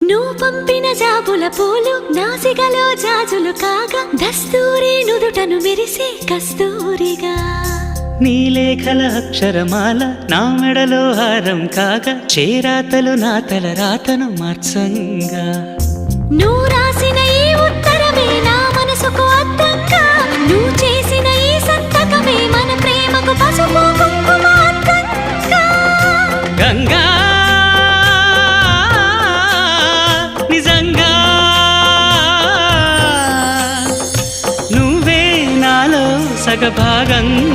నువ్వు పంపిన జాబుల పూలు నాసికలో జాజులు కాగా దస్తూరి నుదుటను మెరిసే కస్తూరిగా నీలేఖల అక్షరమాల నా మెడలో హారం కాగా చేరాతలు నా తల రాతను మార్చంగా నువ్వు రాసిన ఈ ఉత్తరమే నా మనసుకు అర్థంగా నువ్వు చేసిన ఈ సంతకమే మన ప్రేమకు పసుపు కుంకుమ అర్థంగా గంగా నిజంగా నువ్వే నాలో సగభాగంగా